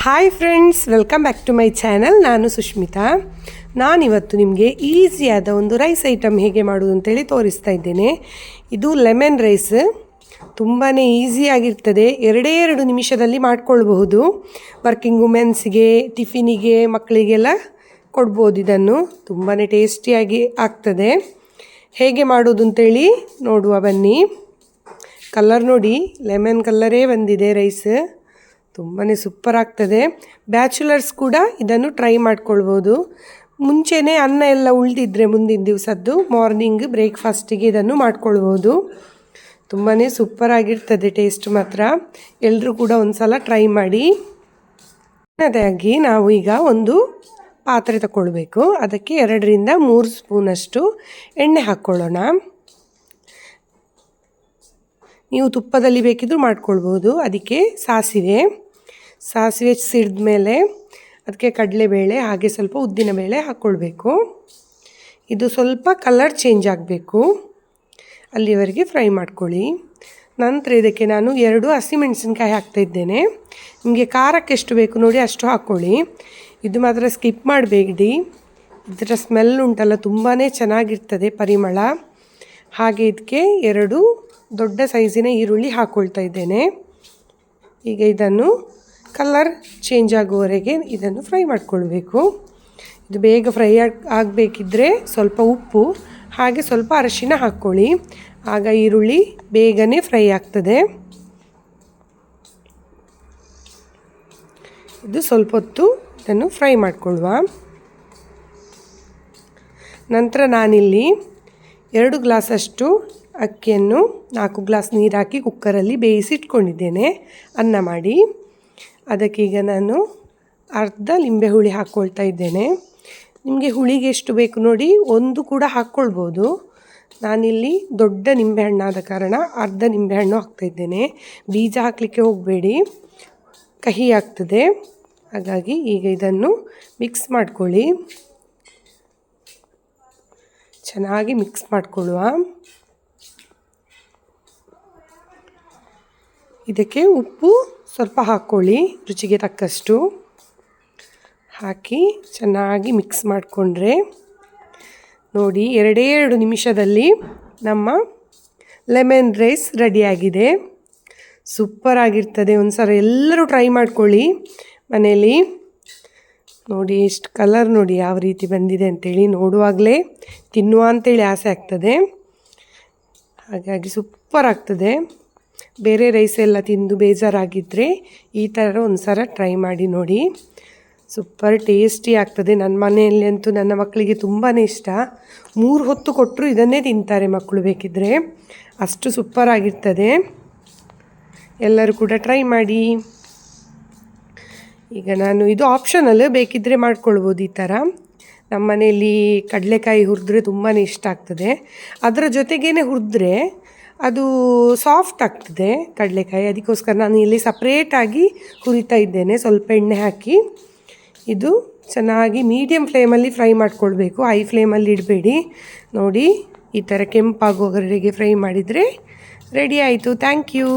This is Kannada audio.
Hi friends, welcome back to my channel. ನಾನು ಸುಷ್ಮಿತಾ. ನಾನಿವತ್ತು ನಿಮಗೆ ಈಸಿಯಾದ ಒಂದು ರೈಸ್ ಐಟಮ್ ಹೇಗೆ ಮಾಡೋದು ಅಂತೇಳಿ ತೋರಿಸ್ತಾ ಇದ್ದೇನೆ. ಇದು ಲೆಮನ್ ರೈಸ್. ತುಂಬಾ ಈಸಿಯಾಗಿರ್ತದೆ. 2 ನಿಮಿಷದಲ್ಲಿ ಮಾಡ್ಕೊಳ್ಬಹುದು. ವರ್ಕಿಂಗ್ ವುಮೆನ್ಸಿಗೆ, ಟಿಫಿನಿಗೆ, ಮಕ್ಕಳಿಗೆಲ್ಲ ಕೊಡ್ಬೋದು. ಇದನ್ನು ತುಂಬಾ ಟೇಸ್ಟಿಯಾಗಿ ಆಗ್ತದೆ. ಹೇಗೆ ಮಾಡೋದು ಅಂತೇಳಿ ನೋಡುವ ಬನ್ನಿ. ಕಲರ್ ನೋಡಿ, ಲೆಮನ್ ಕಲ್ಲರೇ ಬಂದಿದೆ ರೈಸ್. ತುಂಬಾ ಸೂಪರ್ ಆಗ್ತದೆ. ಬ್ಯಾಚುಲರ್ಸ್ ಕೂಡ ಇದನ್ನು ಟ್ರೈ ಮಾಡ್ಕೊಳ್ಬೋದು. ಮುಂಚೆನೇ ಅನ್ನ ಎಲ್ಲ ಉಳಿದಿದ್ರೆ ಮುಂದಿನ ದಿವಸದ್ದು ಮಾರ್ನಿಂಗ್ ಬ್ರೇಕ್ಫಾಸ್ಟಿಗೆ ಇದನ್ನು ಮಾಡ್ಕೊಳ್ಬೋದು. ತುಂಬಾ ಸೂಪರ್ ಆಗಿರ್ತದೆ. ಟೇಸ್ಟ್ ಮಾತ್ರ ಎಲ್ಲರೂ ಕೂಡ ಒಂದು ಸಲ ಟ್ರೈ ಮಾಡಿ. ಅದಾಗಿ ನಾವು ಈಗ ಒಂದು ಪಾತ್ರೆ ತಗೊಳ್ಬೇಕು. ಅದಕ್ಕೆ 2 ರಿಂದ 3 ಸ್ಪೂನಷ್ಟು ಎಣ್ಣೆ ಹಾಕ್ಕೊಳ್ಳೋಣ. ನೀವು ತುಪ್ಪದಲ್ಲಿ ಬೇಕಿದ್ದರೂ ಮಾಡ್ಕೊಳ್ಬೋದು. ಅದಕ್ಕೆ ಸಾಸಿವೆ ಸಿಡಿದ ಮೇಲೆ ಅದಕ್ಕೆ ಕಡಲೆಬೇಳೆ ಹಾಗೆ ಸ್ವಲ್ಪ ಉದ್ದಿನಬೇಳೆ ಹಾಕ್ಕೊಳ್ಬೇಕು. ಇದು ಸ್ವಲ್ಪ ಕಲರ್ ಚೇಂಜ್ ಆಗಬೇಕು, ಅಲ್ಲಿವರೆಗೆ ಫ್ರೈ ಮಾಡ್ಕೊಳ್ಳಿ. ನಂತರ ಇದಕ್ಕೆ ನಾನು 2 ಹಸಿಮೆಣಸಿನ್ಕಾಯಿ ಹಾಕ್ತಾಯಿದ್ದೇನೆ. ನಿಮಗೆ ಖಾರಕ್ಕೆ ಎಷ್ಟು ಬೇಕು ನೋಡಿ ಅಷ್ಟು ಹಾಕ್ಕೊಳ್ಳಿ. ಇದು ಮಾತ್ರ ಸ್ಕಿಪ್ ಮಾಡಬೇಡಿ. ಇದರ ಸ್ಮೆಲ್ ಉಂಟಲ್ಲ ತುಂಬಾ ಚೆನ್ನಾಗಿರ್ತದೆ, ಪರಿಮಳ. ಹಾಗೆ ಇದಕ್ಕೆ 2 ದೊಡ್ಡ ಸೈಜಿನ ಈರುಳ್ಳಿ ಹಾಕ್ಕೊಳ್ತಾ ಇದ್ದೇನೆ. ಈಗ ಇದನ್ನು ಕಲರ್ ಚೇಂಜ್ ಆಗುವವರೆಗೆ ಇದನ್ನು ಫ್ರೈ ಮಾಡಿಕೊಳ್ಬೇಕು. ಇದು ಬೇಗ ಫ್ರೈ ಆಗಬೇಕಿದ್ರೆ ಸ್ವಲ್ಪ ಉಪ್ಪು ಹಾಗೆ ಸ್ವಲ್ಪ ಅರಿಶಿನ ಹಾಕ್ಕೊಳ್ಳಿ. ಆಗ ಈರುಳ್ಳಿ ಬೇಗನೆ ಫ್ರೈ ಆಗ್ತದೆ. ಇದು ಸ್ವಲ್ಪ ಹೊತ್ತು ಇದನ್ನು ಫ್ರೈ ಮಾಡಿಕೊಳ್ಳುವ. ನಂತರ ನಾನಿಲ್ಲಿ 2 ಗ್ಲಾಸಷ್ಟು ಅಕ್ಕಿಯನ್ನು 4 ಗ್ಲಾಸ್ ನೀರು ಹಾಕಿ ಕುಕ್ಕರಲ್ಲಿ ಬೇಯಿಸಿಟ್ಕೊಂಡಿದ್ದೇನೆ ಅನ್ನ ಮಾಡಿ. ಅದಕ್ಕೀಗ ನಾನು ಅರ್ಧ ಲಿಂಬೆ ಹುಳಿ ಹಾಕ್ಕೊಳ್ತಾ ಇದ್ದೇನೆ. ನಿಮಗೆ ಹುಳಿಗೆ ಎಷ್ಟು ಬೇಕು ನೋಡಿ, 1 ಕೂಡ ಹಾಕ್ಕೊಳ್ಬೋದು. ನಾನಿಲ್ಲಿ ದೊಡ್ಡ ನಿಂಬೆಹಣ್ಣಾದ ಕಾರಣ ಅರ್ಧ ನಿಂಬೆಹಣ್ಣು ಹಾಕ್ತಾಯಿದ್ದೇನೆ. ಬೀಜ ಹಾಕಲಿಕ್ಕೆ ಹೋಗಬೇಡಿ, ಕಹಿ ಆಗ್ತದೆ. ಹಾಗಾಗಿ ಈಗ ಇದನ್ನು ಮಿಕ್ಸ್ ಮಾಡ್ಕೊಳ್ಳಿ. ಚೆನ್ನಾಗಿ ಮಿಕ್ಸ್ ಮಾಡಿಕೊಳ್ಳುವ. ಇದಕ್ಕೆ ಉಪ್ಪು ಸ್ವಲ್ಪ ಹಾಕ್ಕೊಳ್ಳಿ, ರುಚಿಗೆ ತಕ್ಕಷ್ಟು ಹಾಕಿ ಚೆನ್ನಾಗಿ ಮಿಕ್ಸ್ ಮಾಡಿಕೊಂಡ್ರೆ ನೋಡಿ 2 ನಿಮಿಷದಲ್ಲಿ ನಮ್ಮ ಲೆಮನ್ ರೈಸ್ ರೆಡಿಯಾಗಿದೆ. ಸೂಪರ್ ಆಗಿರ್ತದೆ. ಒಂದು ಸಲ ಎಲ್ಲರೂ ಟ್ರೈ ಮಾಡ್ಕೊಳ್ಳಿ ಮನೇಲಿ. ನೋಡಿ ಎಷ್ಟು ಕಲರ್ ನೋಡಿ ಯಾವ ರೀತಿ ಬಂದಿದೆ ಅಂತೇಳಿ, ನೋಡುವಾಗಲೇ ತಿನ್ನುವ ಅಂತೇಳಿ ಆಸೆ ಆಗ್ತದೆ. ಹಾಗಾಗಿ ಸೂಪರ್ ಆಗ್ತದೆ. ಬೇರೆ ರೈಸ್ ಎಲ್ಲ ತಿಂದು ಬೇಜಾರಾಗಿದ್ದರೆ ಈ ಥರ ಒಂದು ಸಲ ಟ್ರೈ ಮಾಡಿ ನೋಡಿ. ಸೂಪರ್ ಟೇಸ್ಟಿ ಆಗ್ತದೆ. ನನ್ನ ಮನೆಯಲ್ಲಿ ಅಂತೂ ನನ್ನ ಮಕ್ಕಳಿಗೆ ತುಂಬಾ ಇಷ್ಟ. 3 ಹೊತ್ತು ಕೊಟ್ಟರು ಇದನ್ನೇ ತಿಂತಾರೆ ಮಕ್ಕಳು ಬೇಕಿದ್ದರೆ, ಅಷ್ಟು ಸೂಪರ್ ಆಗಿರ್ತದೆ. ಎಲ್ಲರೂ ಕೂಡ ಟ್ರೈ ಮಾಡಿ. ಈಗ ನಾನು ಇದು ಆಪ್ಷನಲ್, ಬೇಕಿದ್ದರೆ ಮಾಡ್ಕೊಳ್ಬೋದು ಈ ಥರ. ನಮ್ಮ ಮನೆಯಲ್ಲಿ ಕಡಲೆಕಾಯಿ ಹುರಿದ್ರೆ ತುಂಬಾ ಇಷ್ಟ ಆಗ್ತದೆ. ಅದರ ಜೊತೆಗೇ ಹುರಿದ್ರೆ ಅದು ಸಾಫ್ಟ್ ಆಗ್ತದೆ ಕಡಲೆಕಾಯಿ. ಅದಕ್ಕೋಸ್ಕರ ನಾನು ಇಲ್ಲಿ ಸಪ್ರೇಟಾಗಿ ಹುರಿತಾ ಇದ್ದೇನೆ ಸ್ವಲ್ಪ ಎಣ್ಣೆ ಹಾಕಿ. ಇದು ಚೆನ್ನಾಗಿ ಮೀಡಿಯಮ್ ಫ್ಲೇಮಲ್ಲಿ ಫ್ರೈ ಮಾಡ್ಕೊಳ್ಬೇಕು, ಹೈ ಫ್ಲೇಮಲ್ಲಿ ಇಡಬೇಡಿ. ನೋಡಿ ಈ ಥರ ಕೆಂಪಾಗೋವರೆಗೆ ಫ್ರೈ ಮಾಡಿದರೆ ರೆಡಿ ಆಯಿತು. Thank you.